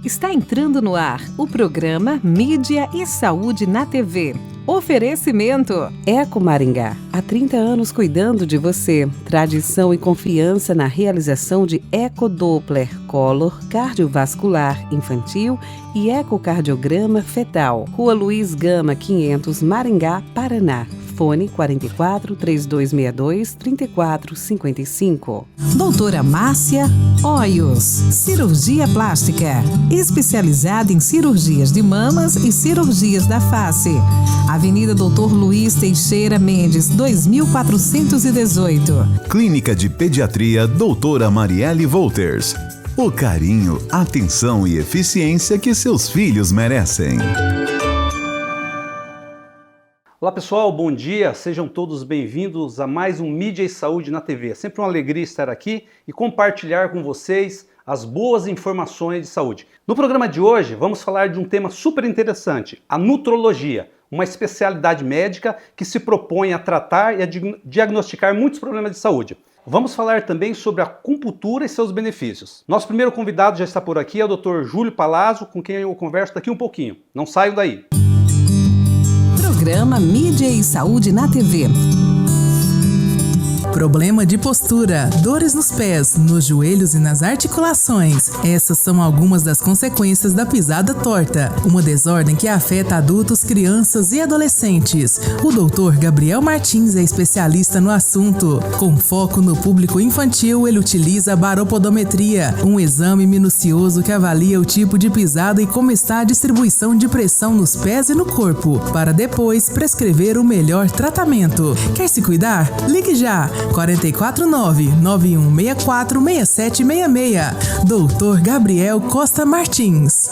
Está entrando no ar o programa Mídia e Saúde na TV. Oferecimento Eco Maringá. Há 30 anos cuidando de você. Tradição e confiança na realização de ecodoppler, color, cardiovascular infantil e ecocardiograma fetal. Rua Luiz Gama, 500, Maringá, Paraná. Fone 44 3262 3455. Doutora Márcia Hoyos, cirurgia plástica, especializada em cirurgias de mamas e cirurgias da face. Avenida Doutor Luiz Teixeira Mendes, 2418. Clínica de Pediatria Doutora Marielle Wolters. O carinho, atenção e eficiência que seus filhos merecem. Olá pessoal, bom dia, sejam todos bem-vindos a mais um Mídia e Saúde na TV. É sempre uma alegria estar aqui e compartilhar com vocês as boas informações de saúde. No programa de hoje vamos falar de um tema super interessante, a nutrologia, uma especialidade médica que se propõe a tratar e a diagnosticar muitos problemas de saúde. Vamos falar também sobre a acupuntura e seus benefícios. Nosso primeiro convidado já está por aqui, é o Dr. Júlio Palazzo, com quem eu converso daqui um pouquinho. Não saiam daí! Programa Mídia e Saúde na TV. Problema de postura, dores nos pés, nos joelhos e nas articulações. Essas são algumas das consequências da pisada torta, uma desordem que afeta adultos, crianças e adolescentes. O Dr. Gabriel Martins é especialista no assunto. Com foco no público infantil, ele utiliza a baropodometria, um exame minucioso que avalia o tipo de pisada e como está a distribuição de pressão nos pés e no corpo, para depois prescrever o melhor tratamento. Quer se cuidar? Ligue já! 449-9164-6766. Doutor Gabriel Costa Martins.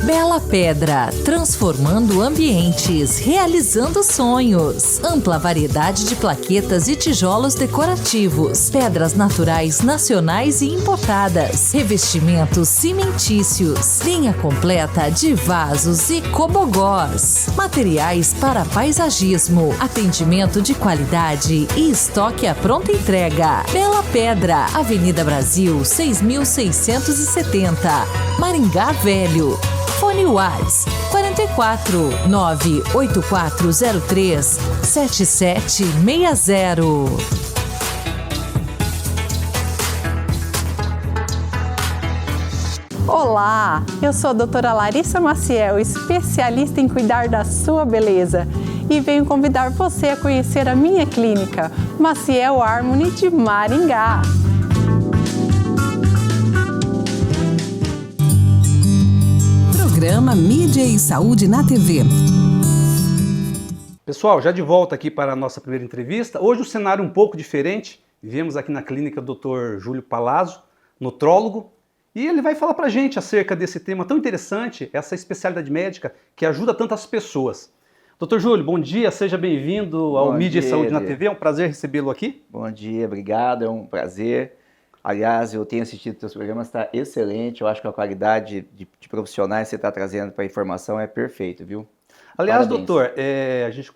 Bela Pedra, transformando ambientes, realizando sonhos. Ampla variedade de plaquetas e tijolos decorativos, pedras naturais nacionais e importadas, revestimentos cimentícios, linha completa de vasos e cobogós, materiais para paisagismo, atendimento de qualidade e estoque à pronta entrega. Bela Pedra, Avenida Brasil, 6670, Maringá Velho. Fone Whats 44 98403 7760. Olá, eu sou a doutora Larissa Maciel, especialista em cuidar da sua beleza, e venho convidar você a conhecer a minha clínica, Maciel Harmony de Maringá. Programa Mídia e Saúde na TV. Pessoal, já de volta aqui para a nossa primeira entrevista. Hoje o cenário é um pouco diferente. Viemos aqui na clínica do Dr. Júlio Palazzo, nutrólogo, e ele vai falar para a gente acerca desse tema tão interessante, essa especialidade médica que ajuda tantas pessoas. Dr. Júlio, bom dia, seja bem-vindo ao Mídia e Saúde na TV. É um prazer recebê-lo aqui. Bom dia, obrigado, é um prazer. Aliás, eu tenho assistido seus programas, está excelente. Eu acho que a qualidade de profissionais que você está trazendo para a informação é perfeito, viu? Aliás, Parabéns. doutor, a gente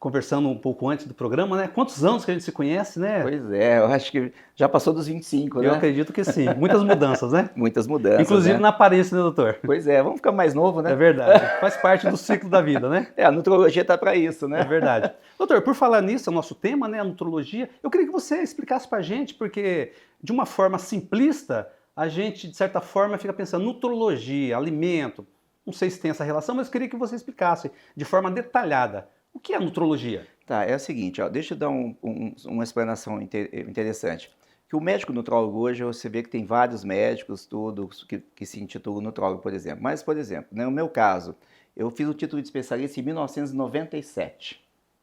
conversando um pouco antes do programa, né? Quantos anos que a gente se conhece, né? Pois é, eu acho que já passou dos 25, né? Eu acredito que sim. Muitas mudanças, né? Muitas mudanças, inclusive né? na aparência, né, doutor? Pois é, vamos ficar mais novo, né? É verdade. Faz parte do ciclo da vida, né? A nutrologia está para isso, né? É verdade. Doutor, por falar nisso, é o nosso tema, né? A nutrologia. Eu queria que você explicasse para a gente, porque de uma forma simplista, a gente, de certa forma, fica pensando nutrologia, alimento. Não sei se tem essa relação, mas eu queria que você explicasse de forma detalhada. O que é nutrologia? Tá, é o seguinte, ó, deixa eu dar uma explanação interessante. Que o médico nutrólogo hoje, você vê que tem vários médicos, tudo, que se intitulam nutrólogo, por exemplo. Mas, por exemplo, no meu caso, eu fiz o título de especialista em 1997,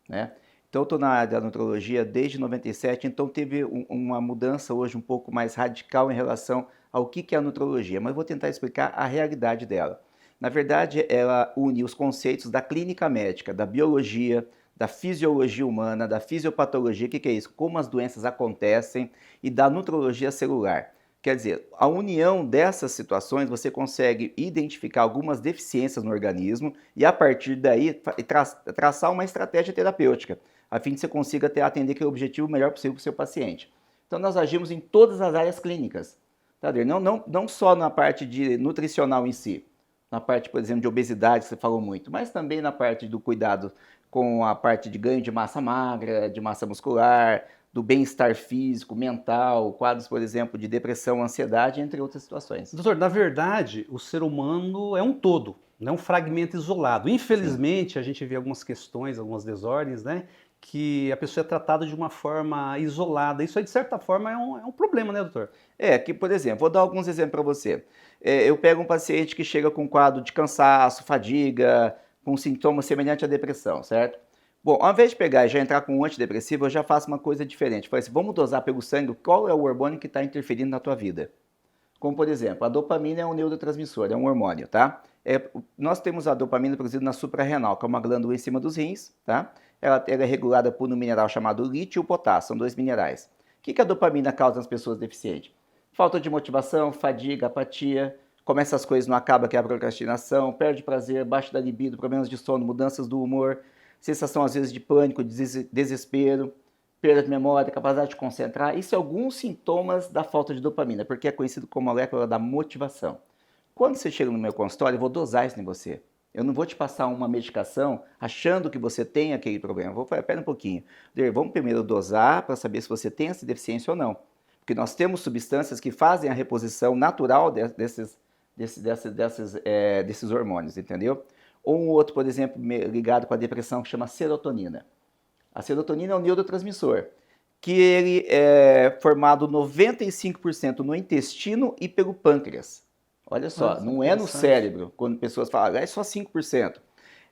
né? Então, eu estou na área da nutrologia desde 97, então teve uma mudança hoje um pouco mais radical em relação ao que é a nutrologia, mas eu vou tentar explicar a realidade dela. Na verdade, ela une os conceitos da clínica médica, da biologia, da fisiologia humana, da fisiopatologia, o que é isso? Como as doenças acontecem, e da nutrologia celular. Quer dizer, a união dessas situações, você consegue identificar algumas deficiências no organismo e, a partir daí, traçar uma estratégia terapêutica, a fim de você consiga atender aquele objetivo o melhor possível para o seu paciente. Então, nós agimos em todas as áreas clínicas. Não só na parte de nutricional em si, na parte, por exemplo, de obesidade, que você falou muito, mas também na parte do cuidado com a parte de ganho de massa magra, de massa muscular, do bem-estar físico, mental, quadros, por exemplo, de depressão, ansiedade, entre outras situações. Doutor, na verdade, o ser humano é um todo, não é um fragmento isolado. Infelizmente, a gente vê algumas questões, algumas desordens, né? Que a pessoa é tratada de uma forma isolada. Isso aí, de certa forma, é um problema, né, doutor? Que, por exemplo, vou dar alguns exemplos para você. Eu pego um paciente que chega com um quadro de cansaço, fadiga, com sintomas semelhantes à depressão, certo? Bom, ao invés de pegar e já entrar com um antidepressivo, eu já faço uma coisa diferente. Falei assim, vamos dosar pelo sangue qual é o hormônio que está interferindo na tua vida. Como, por exemplo, a dopamina é um neurotransmissor, é um hormônio, tá? Nós temos a dopamina produzida na suprarrenal, que é uma glândula em cima dos rins, tá? Ela é regulada por um mineral chamado lítio e o potássio, são 2 minerais. O que a dopamina causa nas pessoas deficientes? Falta de motivação, fadiga, apatia, começa as coisas não acaba, que é a procrastinação, perde prazer, baixa da libido, problemas de sono, mudanças do humor, sensação às vezes de pânico, desespero, perda de memória, capacidade de concentrar. Isso é alguns sintomas da falta de dopamina, porque é conhecido como molécula da motivação. Quando você chega no meu consultório, eu vou dosar isso em você. Eu não vou te passar uma medicação achando que você tem aquele problema. Eu vou falar, pera um pouquinho. Vamos primeiro dosar para saber se você tem essa deficiência ou não. Porque nós temos substâncias que fazem a reposição natural desses hormônios, entendeu? Ou um outro, por exemplo, ligado com a depressão, que chama serotonina. A serotonina é um neurotransmissor, que ele é formado 95% no intestino e pelo pâncreas. Olha só, não é no cérebro, quando pessoas falam, é só 5%.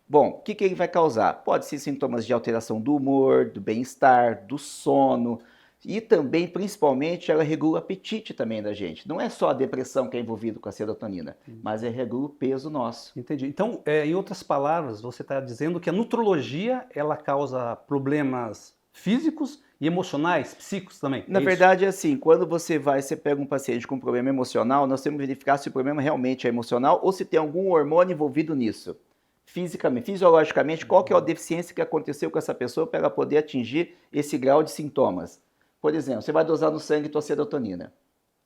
Bom, o que ele vai causar? Pode ser sintomas de alteração do humor, do bem-estar, do sono, e também, principalmente, ela regula o apetite também da gente. Não é só a depressão que é envolvida com a serotonina, mas regula o peso nosso. Entendi. Então, em outras palavras, você está dizendo que a nutrologia, ela causa problemas físicos e emocionais, psíquicos também? Na verdade, é assim, quando você pega um paciente com problema emocional, nós temos que verificar se o problema realmente é emocional ou se tem algum hormônio envolvido nisso. Fisicamente, fisiologicamente, qual que é a deficiência que aconteceu com essa pessoa para ela poder atingir esse grau de sintomas. Por exemplo, você vai dosar no sangue tua serotonina.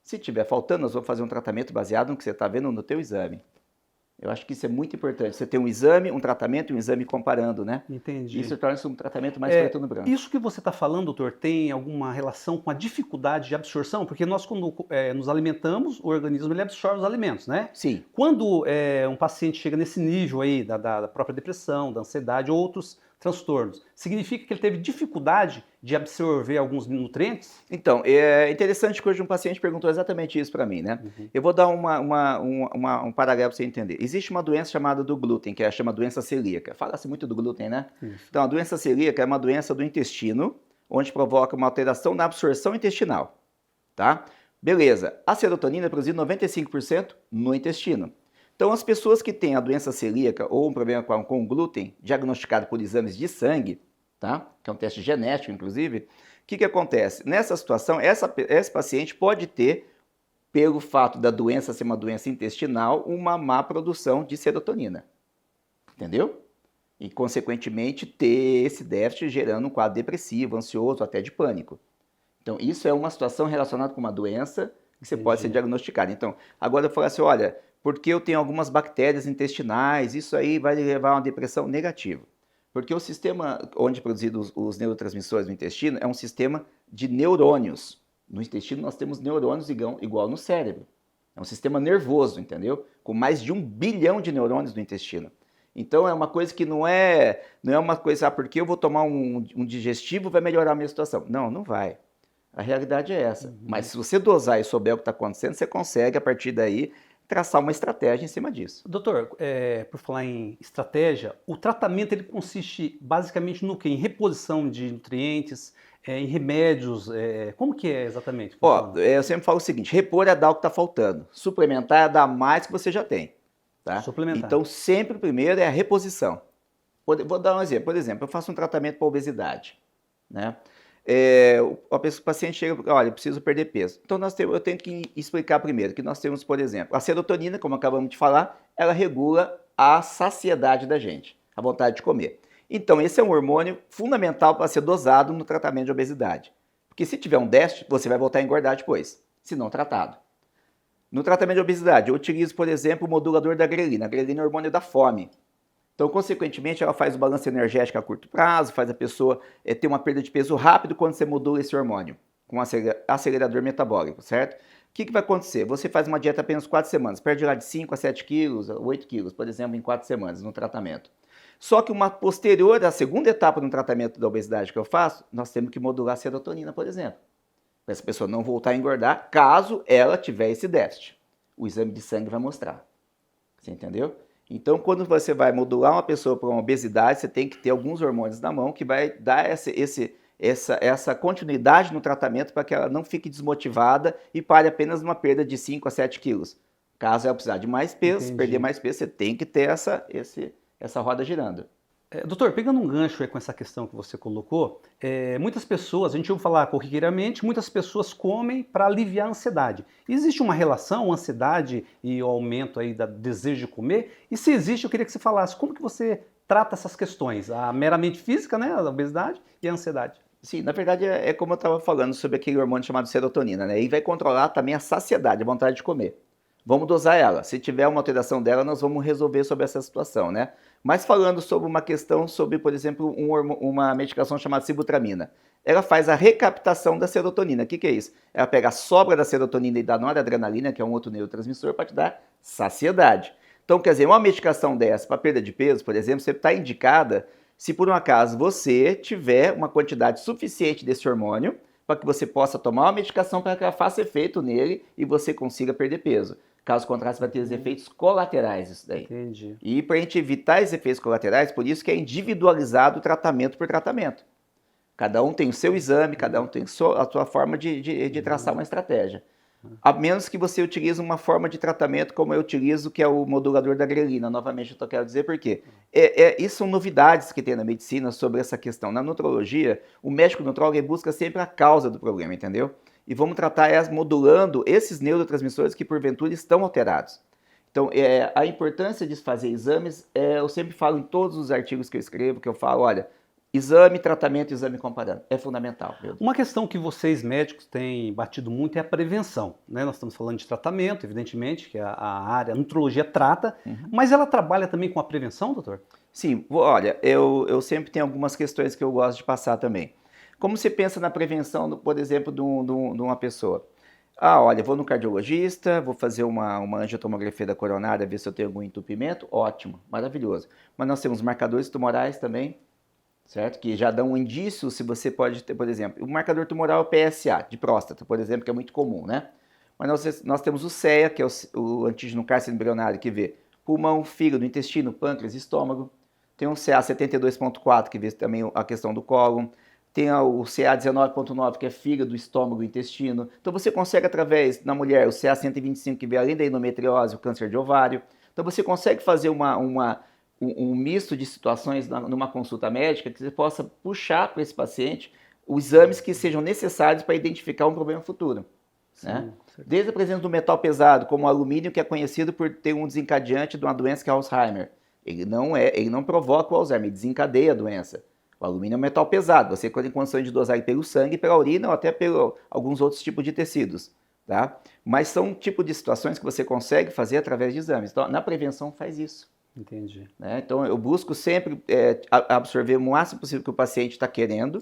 Se tiver faltando, nós vamos fazer um tratamento baseado no que você está vendo no teu exame. Eu acho que isso é muito importante. Você tem um exame, um tratamento e um exame comparando, né? Entendi. Isso torna-se um tratamento mais preto no branco. Isso que você está falando, doutor, tem alguma relação com a dificuldade de absorção? Porque nós, quando nos alimentamos, o organismo ele absorve os alimentos, né? Sim. Quando um paciente chega nesse nível aí da própria depressão, da ansiedade ou outros transtornos, significa que ele teve dificuldade de absorver alguns nutrientes? Então, é interessante que hoje um paciente perguntou exatamente isso para mim, né? Eu vou dar um paralelo para você entender. Existe uma doença chamada do glúten, que chama doença celíaca. Fala-se muito do glúten, né? Isso. Então, a doença celíaca é uma doença do intestino, onde provoca uma alteração na absorção intestinal, tá? Beleza. A serotonina é produzida 95% no intestino. Então, as pessoas que têm a doença celíaca ou um problema com glúten, diagnosticado por exames de sangue, tá? Que é um teste genético, inclusive, o que acontece? Nessa situação, esse paciente pode ter, pelo fato da doença ser uma doença intestinal, uma má produção de serotonina. Entendeu? E, consequentemente, ter esse déficit gerando um quadro depressivo, ansioso, até de pânico. Então, isso é uma situação relacionada com uma doença que você pode ser diagnosticada. Então, agora eu falo assim, olha, porque eu tenho algumas bactérias intestinais, isso aí vai levar a uma depressão negativa. Porque o sistema onde produzidos os neurotransmissores no intestino é um sistema de neurônios. No intestino nós temos neurônios igual no cérebro. É um sistema nervoso, entendeu? Com mais de 1 bilhão de neurônios no intestino. Então é uma coisa que não é uma coisa, porque eu vou tomar um digestivo vai melhorar a minha situação. Não, não vai. A realidade é essa. Mas se você dosar e souber o que está acontecendo, você consegue, a partir daí, traçar uma estratégia em cima disso. Doutor, por falar em estratégia, o tratamento ele consiste basicamente no quê? Em reposição de nutrientes, em remédios, como que é exatamente? Eu sempre falo o seguinte, repor é dar o que está faltando, suplementar é dar mais que você já tem. Tá? Suplementar. Então, sempre primeiro é a reposição. Vou dar um exemplo. Por exemplo, eu faço um tratamento para obesidade, né? O paciente chega e olha, eu preciso perder peso. Então eu tenho que explicar primeiro que nós temos, por exemplo, a serotonina, como acabamos de falar, ela regula a saciedade da gente, a vontade de comer. Então esse é um hormônio fundamental para ser dosado no tratamento de obesidade. Porque se tiver um déficit, você vai voltar a engordar depois, se não tratado. No tratamento de obesidade, eu utilizo, por exemplo, o modulador da grelina. A grelina é o hormônio da fome. Então, consequentemente, ela faz o balanço energético a curto prazo, faz a pessoa ter uma perda de peso rápido quando você modula esse hormônio, com um acelerador metabólico, certo? O que vai acontecer? Você faz uma dieta apenas 4 semanas, perde lá de 5 a 7 quilos, 8 quilos, por exemplo, em 4 semanas no tratamento. Só que uma posterior, a segunda etapa no tratamento da obesidade que eu faço, nós temos que modular a serotonina, por exemplo. Para essa pessoa não voltar a engordar, caso ela tiver esse déficit. O exame de sangue vai mostrar. Você entendeu? Então, quando você vai modular uma pessoa para uma obesidade, você tem que ter alguns hormônios na mão que vai dar essa continuidade no tratamento para que ela não fique desmotivada e pare apenas numa perda de 5 a 7 quilos. Caso ela precisar de mais peso, perder mais peso, você tem que ter essa roda girando. Doutor, pegando um gancho aí com essa questão que você colocou, muitas pessoas, a gente ouve falar corriqueiramente, muitas pessoas comem para aliviar a ansiedade. Existe uma relação, ansiedade e o aumento aí do desejo de comer? E se existe, eu queria que você falasse como que você trata essas questões, a meramente física, né, a obesidade e a ansiedade. Sim, na verdade é como eu estava falando sobre aquele hormônio chamado serotonina, né? E vai controlar também a saciedade, a vontade de comer. Vamos dosar ela. Se tiver uma alteração dela, nós vamos resolver sobre essa situação, né? Mas falando sobre uma questão sobre, por exemplo, uma medicação chamada sibutramina. Ela faz a recaptação da serotonina. O que é isso? Ela pega a sobra da serotonina e da noradrenalina, que é um outro neurotransmissor, para te dar saciedade. Então, quer dizer, uma medicação dessa para perda de peso, por exemplo, você está indicada se por um acaso você tiver uma quantidade suficiente desse hormônio para que você possa tomar uma medicação para que ela faça efeito nele e você consiga perder peso. Caso contrário, você vai ter os efeitos colaterais disso daí. Entendi. E para a gente evitar esses efeitos colaterais, por isso que é individualizado o tratamento por tratamento. Cada um tem o seu exame, cada um tem a sua forma de traçar uma estratégia. A menos que você utilize uma forma de tratamento como eu utilizo, que é o modulador da grelina. Novamente, eu quero dizer por quê. Isso são novidades que tem na medicina sobre essa questão. Na nutrologia, o médico nutrólogo busca sempre a causa do problema, entendeu? E vamos tratar modulando esses neurotransmissores que porventura estão alterados. Então, a importância de fazer exames, eu sempre falo em todos os artigos que eu escrevo, que eu falo, olha, exame, tratamento, exame comparando. É fundamental. Uma questão que vocês médicos têm batido muito é a prevenção, né? Nós estamos falando de tratamento, evidentemente, que a área, a nutrologia trata, mas ela trabalha também com a prevenção, doutor? Sim, olha, eu sempre tenho algumas questões que eu gosto de passar também. Como você pensa na prevenção, por exemplo, de uma pessoa? Olha, vou no cardiologista, vou fazer uma angiotomografia da coronária, ver se eu tenho algum entupimento. Ótimo, maravilhoso. Mas nós temos marcadores tumorais também, certo? Que já dão um indício se você pode ter, por exemplo, o marcador tumoral é o PSA, de próstata, por exemplo, que é muito comum, né? Mas nós temos o CEA, que é o antígeno carcinoembrionário, que vê pulmão, fígado, intestino, pâncreas, estômago. Tem o CA72.4, que vê também a questão do cólon. Tem o CA19.9, que é fígado, estômago, intestino. Então você consegue através, na mulher, o CA125, que vê além da endometriose, o câncer de ovário. Então você consegue fazer um misto de situações numa consulta médica que você possa puxar para esse paciente os exames que sejam necessários para identificar um problema futuro. Sim, né? Desde a presença do metal pesado, como o alumínio, que é conhecido por ter um desencadeante de uma doença que é Alzheimer. Ele não provoca o Alzheimer, ele desencadeia a doença. O alumínio é um metal pesado, você tem condições de dosar pelo sangue, pela urina ou até por alguns outros tipos de tecidos. Tá? Mas são tipo de situações que você consegue fazer através de exames. Então, na prevenção faz isso. Entendi. Né? Então, eu busco sempre absorver o máximo possível que o paciente está querendo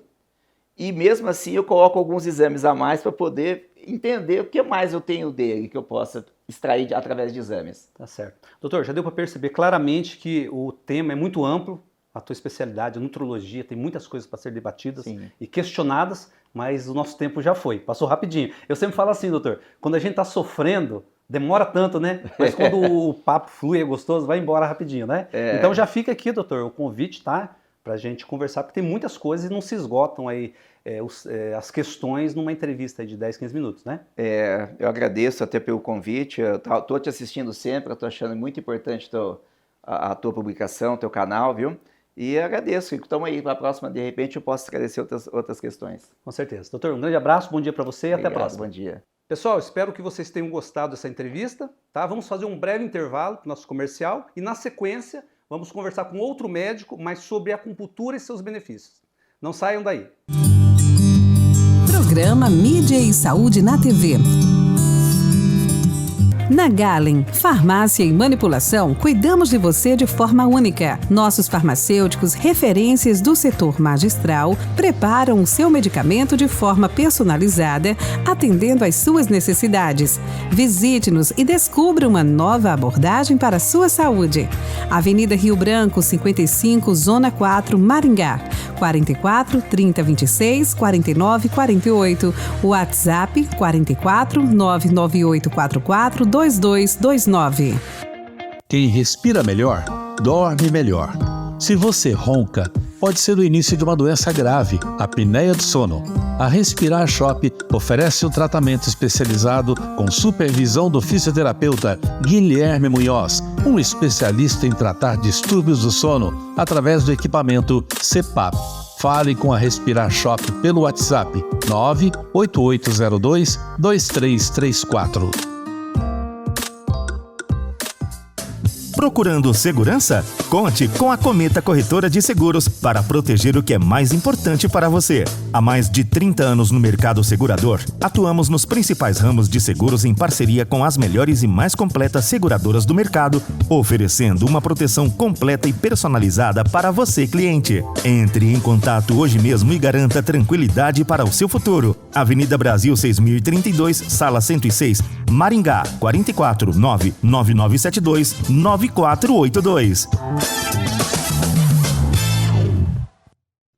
e, mesmo assim, eu coloco alguns exames a mais para poder entender o que mais eu tenho dele que eu possa extrair através de exames. Tá certo. Doutor, já deu para perceber claramente que o tema é muito amplo. A tua especialidade, a nutrologia, tem muitas coisas para ser debatidas Sim. e questionadas, mas o nosso tempo já foi, passou rapidinho. Eu sempre falo assim, doutor, quando a gente está sofrendo, demora tanto, né? Mas quando o papo flui, é gostoso, vai embora rapidinho, né? Então já fica aqui, doutor, o convite, tá? Para a gente conversar, porque tem muitas coisas e não se esgotam aí as questões numa entrevista aí de 10, 15 minutos, né? Eu agradeço até pelo convite, eu estou te assistindo sempre, eu estou achando muito importante a tua publicação, teu canal, viu? E agradeço. Então aí, para a próxima, de repente, eu posso esclarecer outras questões. Com certeza. Doutor, um grande abraço, bom dia para você e até a próxima. Bom dia. Pessoal, espero que vocês tenham gostado dessa entrevista. Tá? Vamos fazer um breve intervalo para o nosso comercial e, na sequência, vamos conversar com outro médico, mas sobre a acupuntura e seus benefícios. Não saiam daí. Programa Mídia e Saúde na TV. Na Galen, farmácia e manipulação, cuidamos de você de forma única. Nossos farmacêuticos, referências do setor magistral, preparam o seu medicamento de forma personalizada, atendendo às suas necessidades. Visite-nos e descubra uma nova abordagem para a sua saúde. Avenida Rio Branco, 55, Zona 4, Maringá. 44 30 26 49 48. WhatsApp 44 998 44 2229. Quem respira melhor, dorme melhor. Se você ronca, pode ser o início de uma doença grave, a apneia do sono. A Respirar Shop oferece um tratamento especializado com supervisão do fisioterapeuta Guilherme Munhoz, um especialista em tratar distúrbios do sono através do equipamento CPAP. Fale com a Respirar Shop pelo WhatsApp 98802-2334. Procurando segurança? Conte com a Cometa Corretora de Seguros para proteger o que é mais importante para você. Há mais de 30 anos no mercado segurador, atuamos nos principais ramos de seguros em parceria com as melhores e mais completas seguradoras do mercado, oferecendo uma proteção completa e personalizada para você, cliente. Entre em contato hoje mesmo e garanta tranquilidade para o seu futuro. Avenida Brasil 6032, Sala 106, Maringá, 44 99972 9482.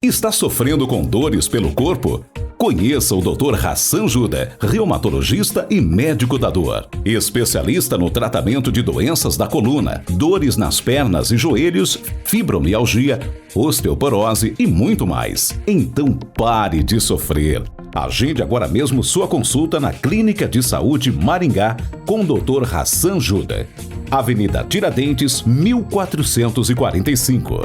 Está sofrendo com dores pelo corpo? Conheça o Dr. Hassan Juda, reumatologista e médico da dor. Especialista no tratamento de doenças da coluna, dores nas pernas e joelhos, fibromialgia, osteoporose e muito mais. Então pare de sofrer. Agende agora mesmo sua consulta na Clínica de Saúde Maringá com o Dr. Hassan Juda. Avenida Tiradentes, 1445.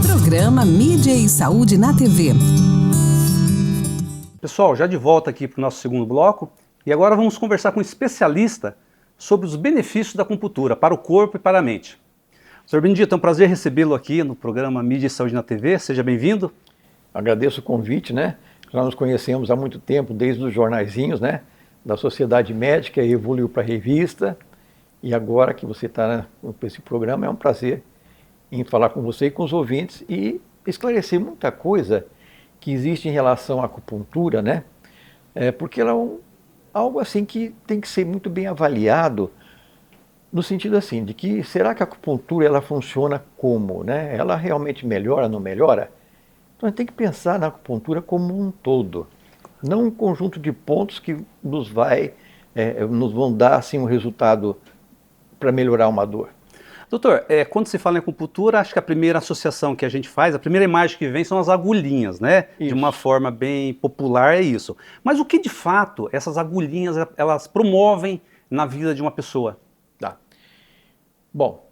Programa Mídia e Saúde na TV. Pessoal, já de volta aqui para o nosso segundo bloco, e agora vamos conversar com um especialista sobre os benefícios da acupuntura para o corpo e para a mente. Sr. Benedito, é um prazer recebê-lo aqui no programa Mídia e Saúde na TV, seja bem-vindo. Agradeço o convite, né? Já nos conhecemos há muito tempo, desde os jornaizinhos, né? Da Sociedade Médica, evoluiu para a revista, e agora que você está nesse programa, é um prazer em falar com você e com os ouvintes e esclarecer muita coisa que existe em relação à acupuntura, né? Porque ela é algo assim que tem que ser muito bem avaliado, no sentido assim, de que será que a acupuntura ela funciona como, né? Ela realmente melhora, não melhora? Então a gente tem que pensar na acupuntura como um todo, não um conjunto de pontos que nos vão dar assim um resultado para melhorar uma dor. Doutor, quando se fala em acupuntura, acho que a primeira associação que a gente faz, a primeira imagem que vem são as agulhinhas, né? Isso. De uma forma bem popular é isso. Mas o que de fato essas agulhinhas elas promovem na vida de uma pessoa? Tá. Bom,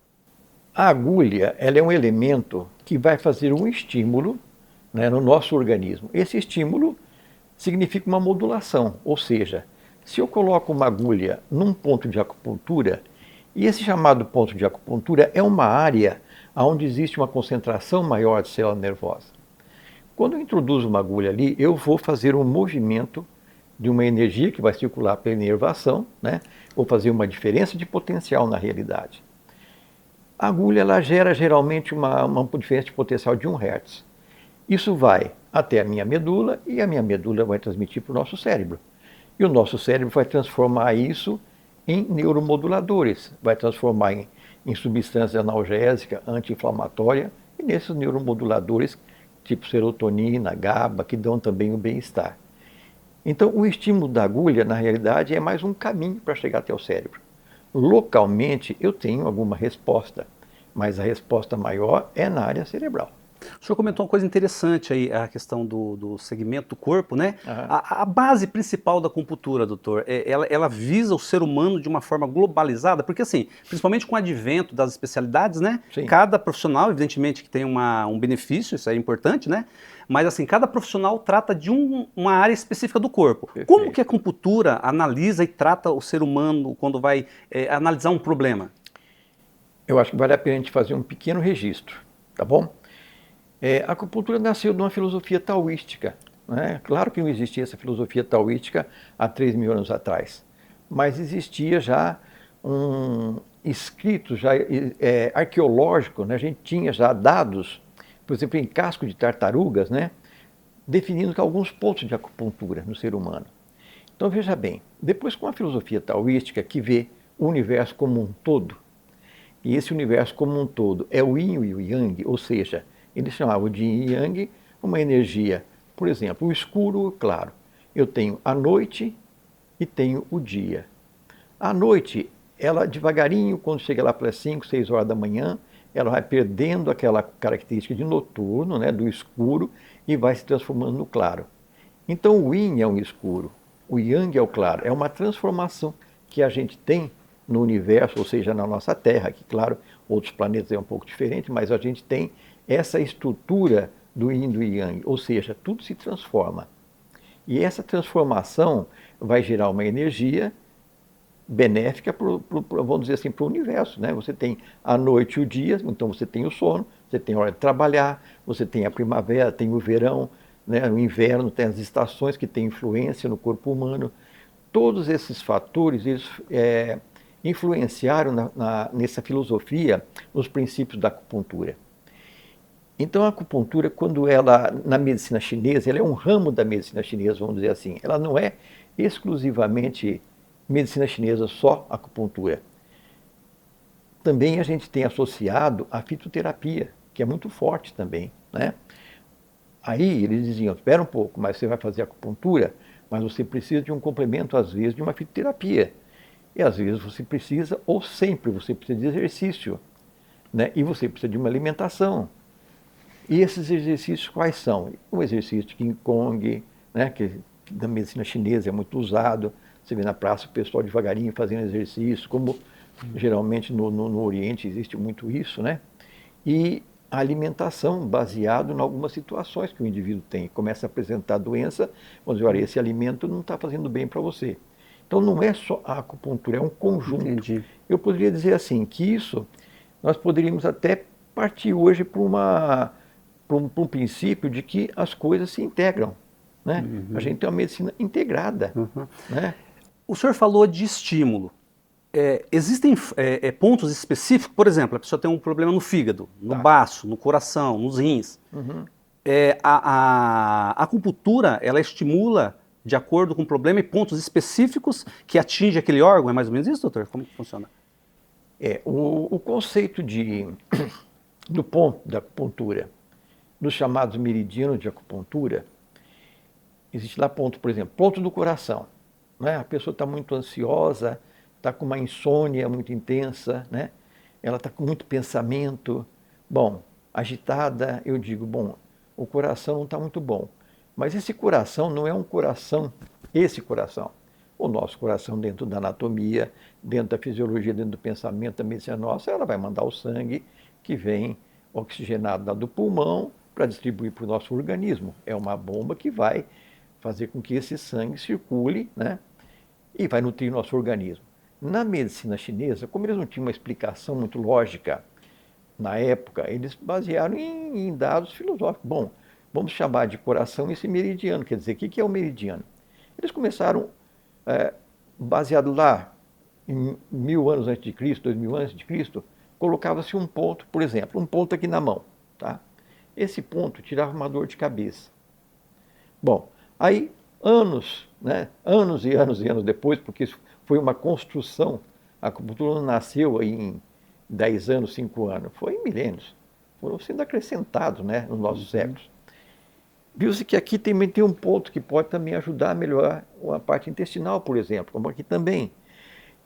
a agulha ela é um elemento que vai fazer um estímulo, né, no nosso organismo. Esse estímulo significa uma modulação, ou seja, se eu coloco uma agulha num ponto de acupuntura, e esse chamado ponto de acupuntura é uma área onde existe uma concentração maior de célula nervosa. Quando eu introduzo uma agulha ali, eu vou fazer um movimento de uma energia que vai circular pela inervação, né? Vou fazer uma diferença de potencial na realidade. A agulha ela gera geralmente uma diferença de potencial de 1 Hz. Isso vai até a minha medula e a minha medula vai transmitir para o nosso cérebro. E o nosso cérebro vai transformar isso em neuromoduladores, vai transformar em substância analgésica, anti-inflamatória, e nesses neuromoduladores, tipo serotonina, GABA, que dão também o bem-estar. Então, o estímulo da agulha, na realidade, é mais um caminho para chegar até o cérebro. Localmente, eu tenho alguma resposta, mas a resposta maior é na área cerebral. O senhor comentou uma coisa interessante aí, a questão do segmento do corpo, né? Uhum. A base principal da acupuntura, doutor, ela visa o ser humano de uma forma globalizada, porque assim, principalmente com o advento das especialidades, né? Sim. Cada profissional, evidentemente, que tem um benefício, isso é importante, né? Mas assim, cada profissional trata de uma área específica do corpo. Perfeito. Como que a acupuntura analisa e trata o ser humano quando vai analisar um problema? Eu acho que vale a pena a gente fazer um pequeno registro, tá bom? A acupuntura nasceu de uma filosofia taoística, né? Claro que não existia essa filosofia taoística há 3.000 anos atrás, mas existia já um escrito já, arqueológico, né? A gente tinha já dados, por exemplo, em casco de tartarugas, né? Definindo alguns pontos de acupuntura no ser humano. Então veja bem, depois com a filosofia taoística que vê o universo como um todo, e esse universo como um todo é o yin e o yang, ou seja, eles chamavam de yin e yang uma energia, por exemplo, o escuro e o claro. Eu tenho a noite e tenho o dia. A noite, ela devagarinho, quando chega lá para as 5, 6 horas da manhã, ela vai perdendo aquela característica de noturno, né, do escuro, e vai se transformando no claro. Então o yin é um escuro, o yang é o claro, é uma transformação que a gente tem no universo, ou seja, na nossa Terra, que claro, outros planetas é um pouco diferente, mas a gente tem essa estrutura do yin e do yang, ou seja, tudo se transforma. E essa transformação vai gerar uma energia benéfica, vamos dizer assim, para o universo, né? Você tem a noite e o dia, então você tem o sono, você tem a hora de trabalhar, você tem a primavera, tem o verão, né? O inverno, tem as estações que têm influência no corpo humano. Todos esses fatores, eles influenciaram nessa filosofia, nos princípios da acupuntura. Então a acupuntura, quando ela, na medicina chinesa, ela é um ramo da medicina chinesa, vamos dizer assim, ela não é exclusivamente medicina chinesa, só acupuntura. Também a gente tem associado a fitoterapia, que é muito forte também, né? Aí eles diziam, espera um pouco, mas você vai fazer acupuntura, mas você precisa de um complemento, às vezes, de uma fitoterapia. E às vezes você precisa, ou sempre você precisa de exercício, né? E você precisa de uma alimentação. E esses exercícios quais são? O exercício de Qigong Kong, né? Que na medicina chinesa é muito usado. Você vê na praça o pessoal devagarinho fazendo exercício, como geralmente no Oriente existe muito isso, né? E a alimentação baseado em algumas situações que o indivíduo tem. Começa a apresentar doença, vamos dizer, olha, esse alimento não está fazendo bem para você. Então não é só a acupuntura, é um conjunto. Entendi. Eu poderia dizer assim, que isso nós poderíamos até partir hoje para um princípio de que as coisas se integram, né? A gente tem uma medicina integrada, né? O senhor falou de estímulo. Existem pontos específicos, por exemplo, a pessoa tem um problema no fígado, no baço, no coração, nos rins. A acupuntura, ela estimula de acordo com o problema e pontos específicos que atingem aquele órgão. É mais ou menos isso, doutor? Como que funciona? O conceito do ponto da acupuntura, dos chamados meridianos de acupuntura, existe lá ponto, por exemplo, ponto do coração, né? A pessoa está muito ansiosa, está com uma insônia muito intensa, né? Ela está com muito pensamento, bom, agitada, eu digo, bom, o coração não está muito bom. Mas esse coração não é um coração, esse coração. O nosso coração, dentro da anatomia, dentro da fisiologia, dentro do pensamento, da medicina nossa, ela vai mandar o sangue que vem oxigenado do pulmão para distribuir para o nosso organismo. É uma bomba que vai fazer com que esse sangue circule, né? E vai nutrir nosso organismo. Na medicina chinesa, como eles não tinham uma explicação muito lógica na época, eles basearam em dados filosóficos. Bom, vamos chamar de coração esse meridiano. Quer dizer, o que é o meridiano? Eles começaram, baseado lá em 1000 anos antes de Cristo, 2000 antes de Cristo, colocava-se um ponto, por exemplo, um ponto aqui na mão, tá? Esse ponto tirava uma dor de cabeça. Bom, aí anos, né? Anos e anos e anos depois, porque isso foi uma construção, a acupuntura não nasceu em 10 anos, 5 anos, foi em milênios, foram sendo acrescentados, né, nos nossos séculos. Viu-se que aqui também tem um ponto que pode também ajudar a melhorar a parte intestinal, por exemplo, como aqui também.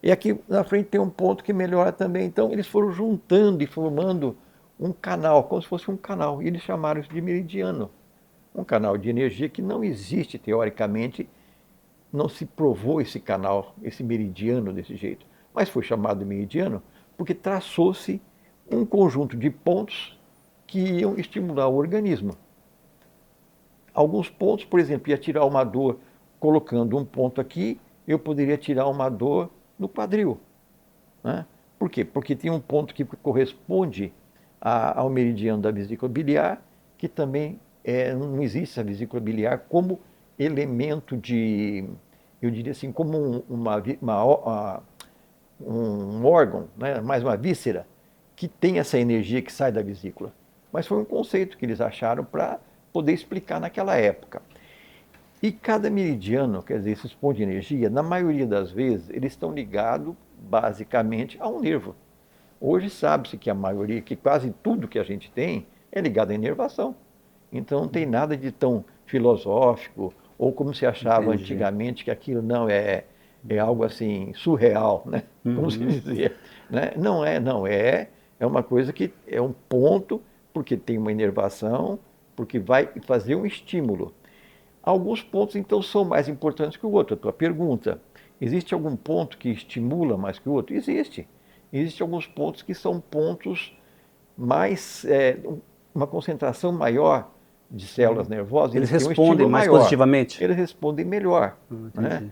E aqui na frente tem um ponto que melhora também. Então eles foram juntando e formando um canal, como se fosse um canal, e eles chamaram isso de meridiano. Um canal de energia que não existe teoricamente, não se provou esse canal, esse meridiano desse jeito, mas foi chamado de meridiano porque traçou-se um conjunto de pontos que iam estimular o organismo. Alguns pontos, por exemplo, ia tirar uma dor colocando um ponto aqui, eu poderia tirar uma dor no quadril, né? Por quê? Porque tem um ponto que corresponde ao meridiano da vesícula biliar, que também não existe a vesícula biliar como elemento de, eu diria assim, como um órgão, né, mais uma víscera, que tem essa energia que sai da vesícula. Mas foi um conceito que eles acharam para poder explicar naquela época. E cada meridiano, quer dizer, esses pontos de energia, na maioria das vezes, eles estão ligados basicamente a um nervo. Hoje sabe-se que a maioria, que quase tudo que a gente tem é ligado à inervação. Então não tem nada de tão filosófico, ou como se achava antigamente, que aquilo não é algo assim surreal, né? Como se dizia. Né? Não é uma coisa que é um ponto, porque tem uma inervação, porque vai fazer um estímulo. Alguns pontos, então, são mais importantes que o outro. A tua pergunta, existe algum ponto que estimula mais que o outro? Existe. Existem alguns pontos que são pontos mais, uma concentração maior de células nervosas. Eles respondem mais positivamente? Eles respondem melhor. Né?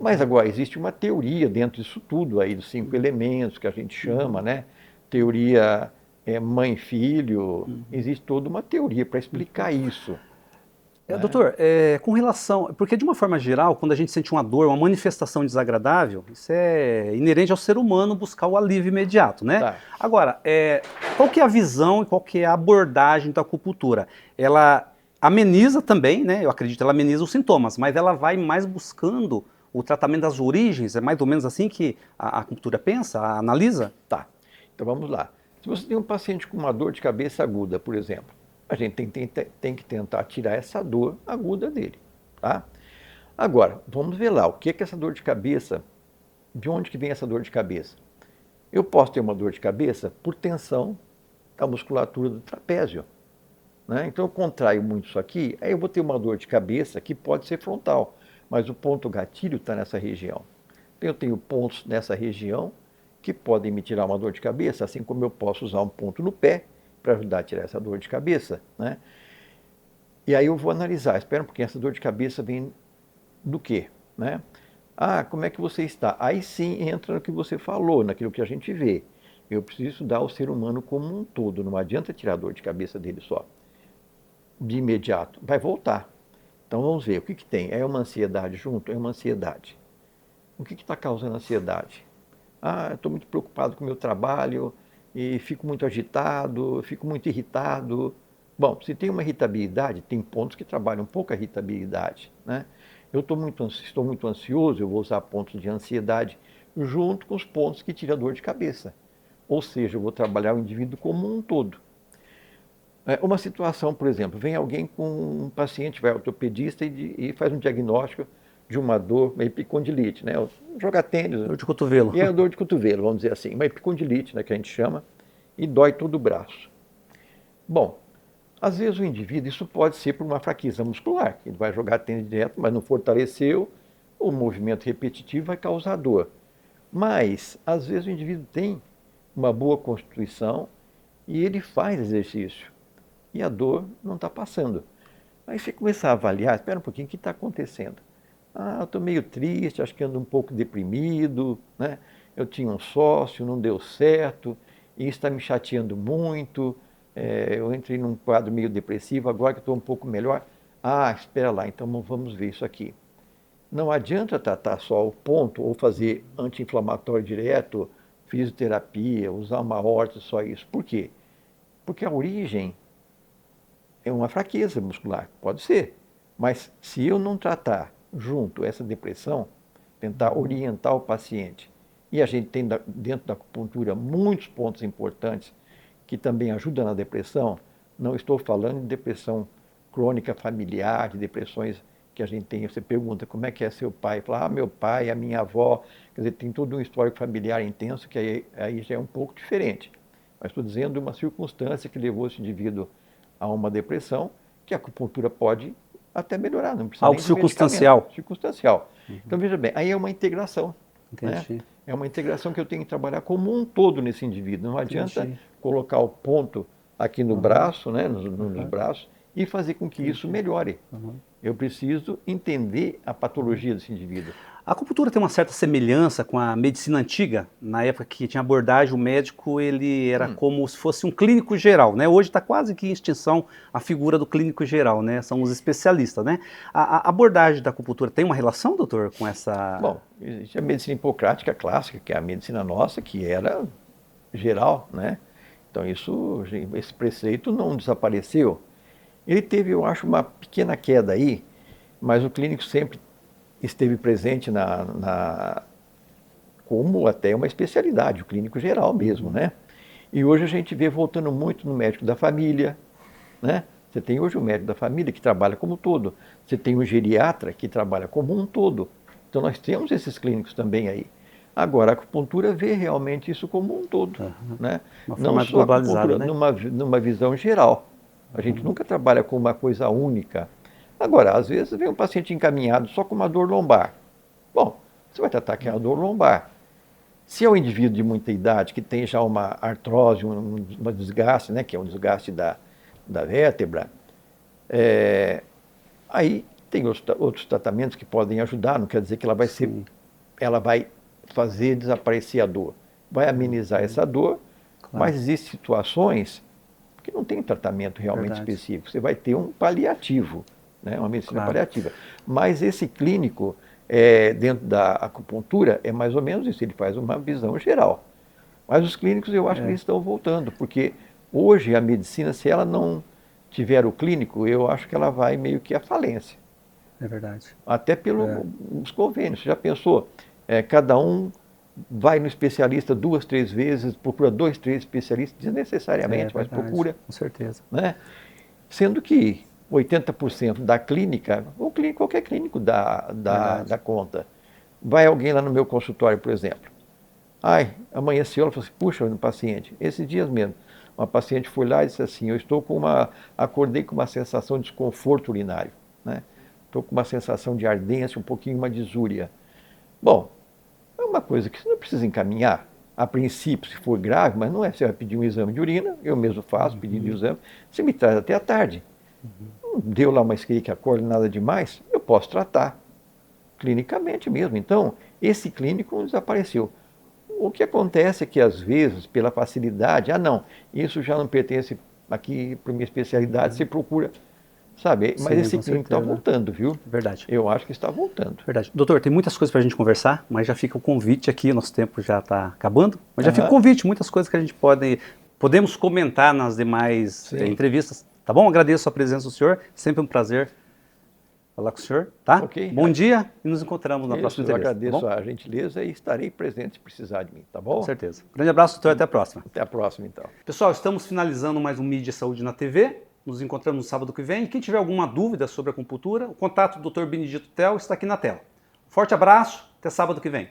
Mas agora, existe uma teoria dentro disso tudo, aí, dos 5 elementos, que a gente chama, né? Teoria mãe-filho, existe toda uma teoria para explicar isso. Doutor, com relação... Porque de uma forma geral, quando a gente sente uma dor, uma manifestação desagradável, isso é inerente ao ser humano buscar o alívio imediato, né? Tá. Agora, qual que é a visão e qual que é a abordagem da acupuntura? Ela ameniza também, né? Eu acredito que ela ameniza os sintomas, mas ela vai mais buscando o tratamento das origens, é mais ou menos assim que a acupuntura pensa, analisa? Tá, então vamos lá. Se você tem um paciente com uma dor de cabeça aguda, por exemplo, a gente tem que tentar tirar essa dor aguda dele, tá? Agora, vamos ver lá, o que é essa dor de cabeça, de onde que vem essa dor de cabeça? Eu posso ter uma dor de cabeça por tensão da musculatura do trapézio, né? Então eu contraio muito isso aqui, aí eu vou ter uma dor de cabeça que pode ser frontal, mas o ponto gatilho está nessa região. Então eu tenho pontos nessa região que podem me tirar uma dor de cabeça, assim como eu posso usar um ponto no pé para ajudar a tirar essa dor de cabeça, né? E aí eu vou analisar, espera um pouquinho, essa dor de cabeça vem do quê, né? Ah, como é que você está? Aí sim entra no que você falou, naquilo que a gente vê. Eu preciso estudar o ser humano como um todo, não adianta tirar a dor de cabeça dele só. De imediato, vai voltar. Então vamos ver, o que tem? É uma ansiedade junto? É uma ansiedade. O que está causando ansiedade? Ah, eu estou muito preocupado com o meu trabalho, e fico muito agitado, fico muito irritado. Bom, se tem uma irritabilidade, tem pontos que trabalham um pouco a irritabilidade, né? Estou muito ansioso, eu vou usar pontos de ansiedade junto com os pontos que tiram a dor de cabeça. Ou seja, eu vou trabalhar o indivíduo como um todo. Uma situação, por exemplo, vem alguém com um paciente, vai ao ortopedista e faz um diagnóstico de uma dor, uma epicondilite, né? Jogar tênis. Dor de cotovelo. E é a dor de cotovelo, vamos dizer assim, uma epicondilite, né, que a gente chama, e dói todo o braço. Bom, às vezes o indivíduo, isso pode ser por uma fraqueza muscular, que ele vai jogar tênis direto, mas não fortaleceu, o movimento repetitivo vai causar dor. Mas, às vezes o indivíduo tem uma boa constituição e ele faz exercício, e a dor não está passando. Aí você começa a avaliar, espera um pouquinho, o que está acontecendo? Ah, eu estou meio triste, acho que ando um pouco deprimido, né? Eu tinha um sócio, não deu certo, e isso está me chateando muito, eu entrei num quadro meio depressivo, agora que estou um pouco melhor. Ah, espera lá, então vamos ver isso aqui. Não adianta tratar só o ponto, ou fazer anti-inflamatório direto, fisioterapia, usar uma horta, só isso. Por quê? Porque a origem é uma fraqueza muscular, pode ser, mas se eu não tratar junto essa depressão, tentar orientar o paciente. E a gente tem dentro da acupuntura muitos pontos importantes que também ajudam na depressão. Não estou falando de depressão crônica familiar, de depressões que a gente tem. Você pergunta como é que é seu pai, fala, meu pai, a minha avó. Quer dizer, tem todo um histórico familiar intenso que aí já é um pouco diferente. Mas estou dizendo uma circunstância que levou esse indivíduo a uma depressão, que a acupuntura pode até melhorar, não precisa algo nem de circunstancial. Circunstancial. Então, veja bem, aí é uma integração. Né? É uma integração que eu tenho que trabalhar como um todo nesse indivíduo. Não adianta colocar o ponto aqui no braço, né, nos braços, e fazer com que isso melhore. Eu preciso entender a patologia desse indivíduo. A acupuntura tem uma certa semelhança com a medicina antiga, na época que tinha abordagem, o médico ele era como se fosse um clínico geral, né? Hoje está quase que em extinção a figura do clínico geral, né? São os especialistas, né? A abordagem da acupuntura tem uma relação, doutor, com essa... Bom, existe a medicina hipocrática clássica, que é a medicina nossa, que era geral, né? Então esse preceito não desapareceu. Ele teve, eu acho, uma pequena queda aí, mas o clínico sempre esteve presente como até uma especialidade, o clínico geral mesmo, né? E hoje a gente vê voltando muito no médico da família, né? Você tem hoje o médico da família que trabalha como um todo, você tem o geriatra que trabalha como um todo. Então nós temos esses clínicos também aí. Agora, a acupuntura vê realmente isso como um todo, né? Uma Não forma só globalizada, né? numa visão geral. A gente nunca trabalha com uma coisa única. Agora, às vezes vem um paciente encaminhado só com uma dor lombar. Bom, você vai tratar aquela dor lombar. Se é um indivíduo de muita idade que tem já uma artrose, um desgaste, né, que é um desgaste da vértebra, aí tem outros tratamentos que podem ajudar, não quer dizer que ela vai fazer desaparecer a dor. Vai amenizar essa dor, mas existem situações que não tem tratamento realmente específico. Você vai ter um paliativo, né? Uma medicina paliativa. Mas esse clínico, dentro da acupuntura, é mais ou menos isso, ele faz uma visão geral. Mas os clínicos eu acho que eles estão voltando, porque hoje a medicina, se ela não tiver o clínico, eu acho que ela vai meio que à falência. É verdade. Até pelos convênios. Você já pensou? Cada um vai no especialista 2, 3 vezes, procura 2, 3 especialistas, desnecessariamente, mas procura. Com certeza. Né? Sendo que 80% da clínica, ou qualquer clínico dá conta. Vai alguém lá no meu consultório, por exemplo. Amanheceu, ela falou assim, puxa, no paciente, esses dias mesmo, uma paciente foi lá e disse assim, acordei com uma sensação de desconforto urinário, né? Estou com uma sensação de ardência, um pouquinho uma disúria. Bom, é uma coisa que você não precisa encaminhar, a princípio, se for grave, mas não é, você vai pedir um exame de urina, eu mesmo faço, pedido de exame, você me traz até a tarde. Não deu lá uma isquemia córnea, nada demais, eu posso tratar, clinicamente mesmo. Então, esse clínico desapareceu. O que acontece é que, às vezes, pela facilidade, isso já não pertence aqui para minha especialidade, você procura, sabe? Mas esse clínico está voltando, viu? Verdade. Eu acho que está voltando. Verdade. Doutor, tem muitas coisas para a gente conversar, mas já fica o convite aqui, o nosso tempo já está acabando, mas já fica o convite, muitas coisas que a gente podemos comentar nas demais entrevistas, tá bom? Agradeço a presença do senhor, sempre um prazer falar com o senhor, tá? Okay. Bom dia e nos encontramos na próxima entrevista. Eu agradeço a gentileza e estarei presente se precisar de mim, tá bom? Com certeza. Grande abraço, doutor, até a próxima. Até a próxima, então. Pessoal, estamos finalizando mais um Mídia Saúde na TV. Nos encontramos no sábado que vem. E quem tiver alguma dúvida sobre a acupuntura, o contato do Dr. Benedito Tel está aqui na tela. Forte abraço, até sábado que vem.